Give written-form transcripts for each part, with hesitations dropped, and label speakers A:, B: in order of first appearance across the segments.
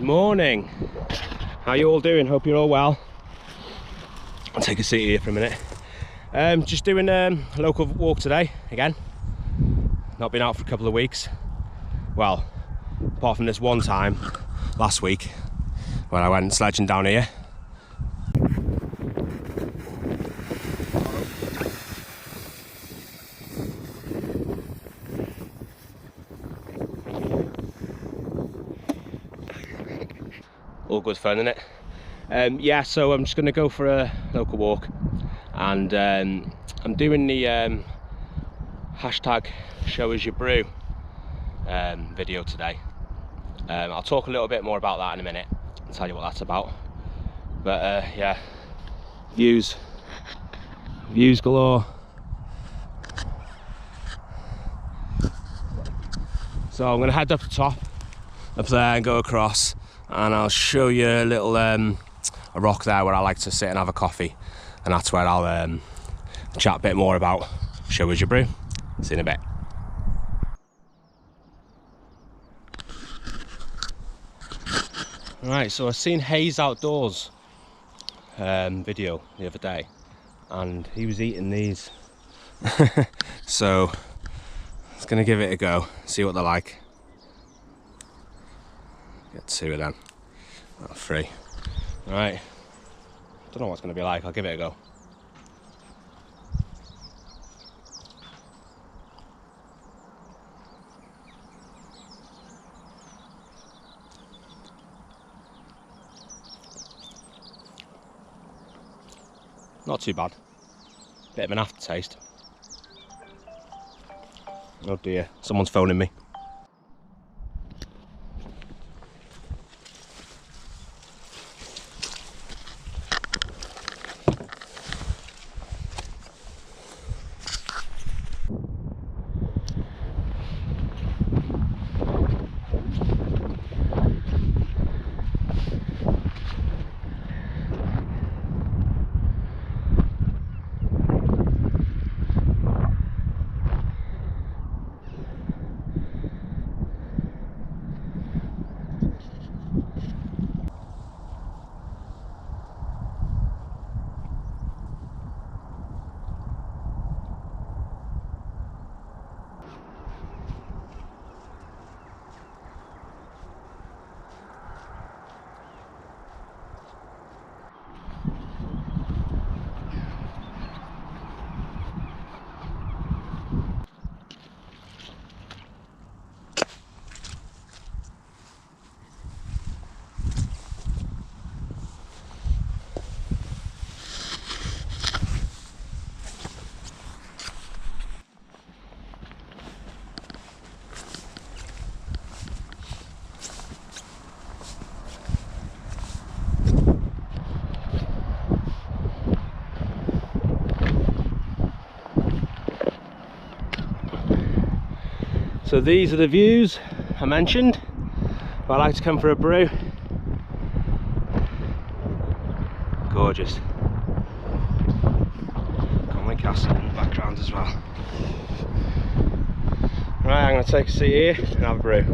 A: Good morning. How you all doing? Hope you're all well. I'll take a seat here for a minute. Just doing a local walk today again. Not been out for a couple of weeks. Well, apart from this one time last week when I went sledging down here. All good fun, innit? Yeah, so I'm just going to go for a local walk, and I'm doing the hashtag SHOWUSYOURBREW video today. I'll talk a little bit more about that in a minute and tell you what that's about. But yeah, views galore. So I'm going to head up the top up there and go across, and I'll show you a little a rock there where I like to sit and have a coffee, and that's where I'll chat a bit more about SHOWUSYOURBREW. See you in a bit. Right, so I seen Hayes Outdoors video the other day, and he was eating these. So I was gonna give it a go, see what they're like. Get two of them, not three. Right, don't know what it's gonna be like. I'll give it a go. Not too bad. Bit of an aftertaste. Oh dear, someone's phoning me. So these are the views I mentioned. I like to come for a brew. Gorgeous. Conway Castle in the background as well. Right, I'm going to take a seat here and have a brew.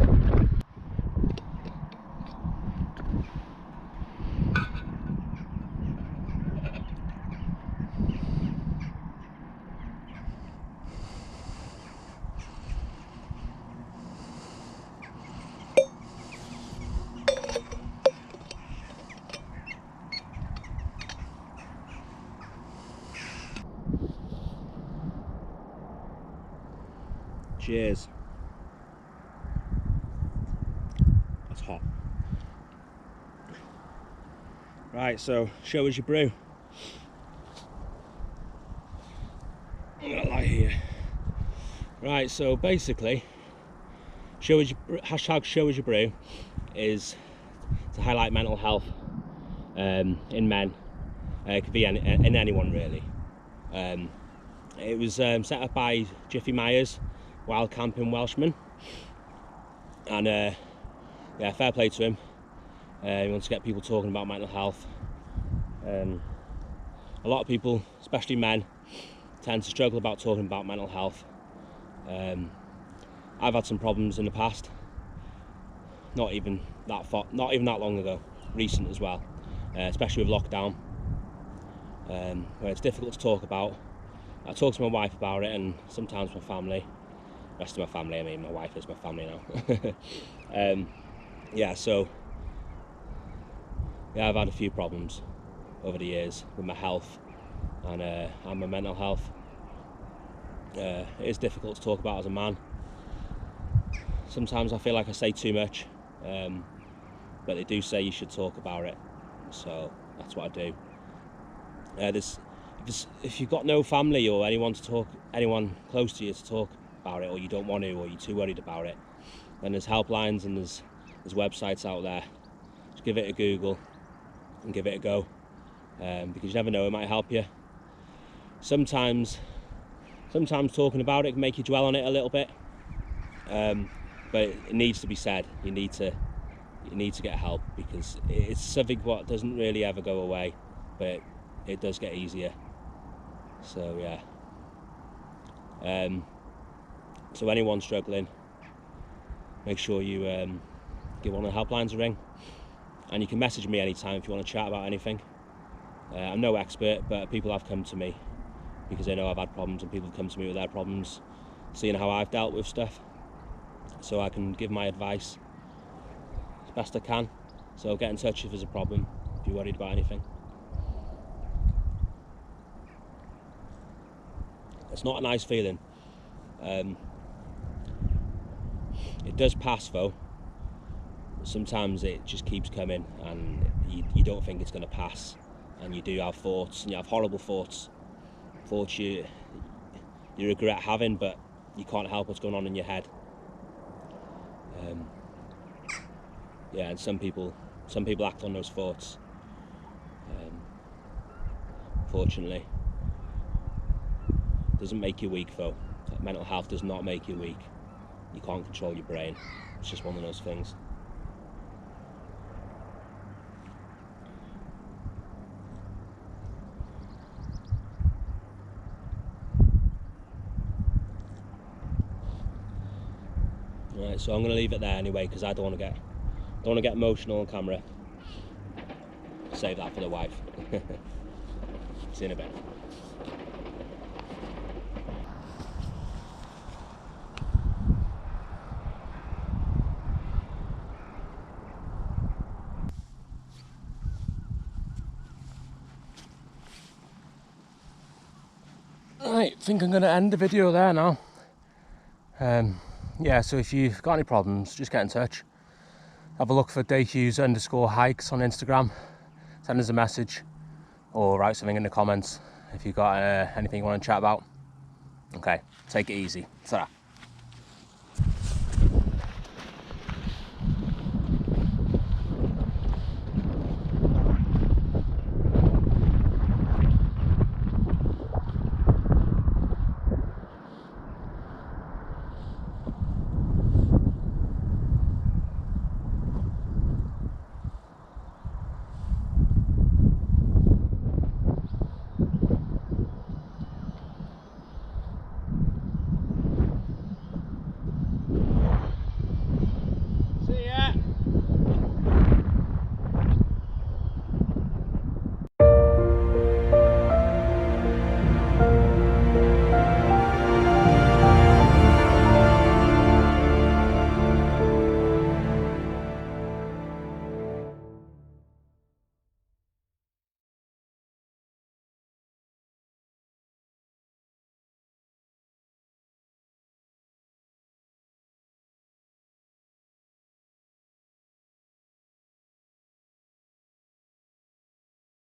A: Cheers. That's hot. Right, so SHOWUSYOURBREW. I'm gonna lie here. Right, so basically, hashtag SHOWUSYOURBREW is to highlight mental health in men. It could be in anyone really. It was set up by Jiffy Myers, wild camping Welshman, and yeah, fair play to him. He wants to get people talking about mental health. A lot of people, especially men, tend to struggle about talking about mental health. I've had some problems in the past, not even that long ago, recent as well, especially with lockdown, where it's difficult to talk about. I talk to my wife about it, and sometimes my family, rest of my family, I mean my wife is my family now. Yeah, so yeah, I've had a few problems over the years with my health and my mental health. It is difficult to talk about as a man. Sometimes I feel like I say too much, but they do say you should talk about it, so that's what I do. If you've got no family or anyone close to you to talk about it, or you don't want to, or you're too worried about it, then there's helplines and there's websites out there. Just give it a Google and give it a go, because you never know, it might help you. Sometimes talking about it can make you dwell on it a little bit, but it needs to be said. You need to get help, because it's something what doesn't really ever go away, but it does get easier. So yeah, so anyone struggling, make sure you give one of the helplines a ring, and you can message me anytime if you want to chat about anything. I'm no expert, but people have come to me because they know I've had problems, and people have come to me with their problems, seeing how I've dealt with stuff, so I can give my advice as best I can. So get in touch if there's a problem, if you're worried about anything. It's not a nice feeling. It does pass though. Sometimes it just keeps coming, and you don't think it's going to pass, and you do have thoughts, and you have horrible thoughts you regret having, but you can't help what's going on in your head. Yeah, and some people act on those thoughts. Fortunately, doesn't make you weak though. Mental health does not make you weak. You can't control your brain. It's just one of those things. Right, so I'm going to leave it there anyway, because I don't want to get emotional on camera. Save that for the wife. See you in a bit. Right, I think I'm going to end the video there now. Yeah, so if you've got any problems, just get in touch. Have a look for DayHughes_hikes on Instagram. Send us a message or write something in the comments if you've got anything you want to chat about. Okay, take it easy. Ta-ra.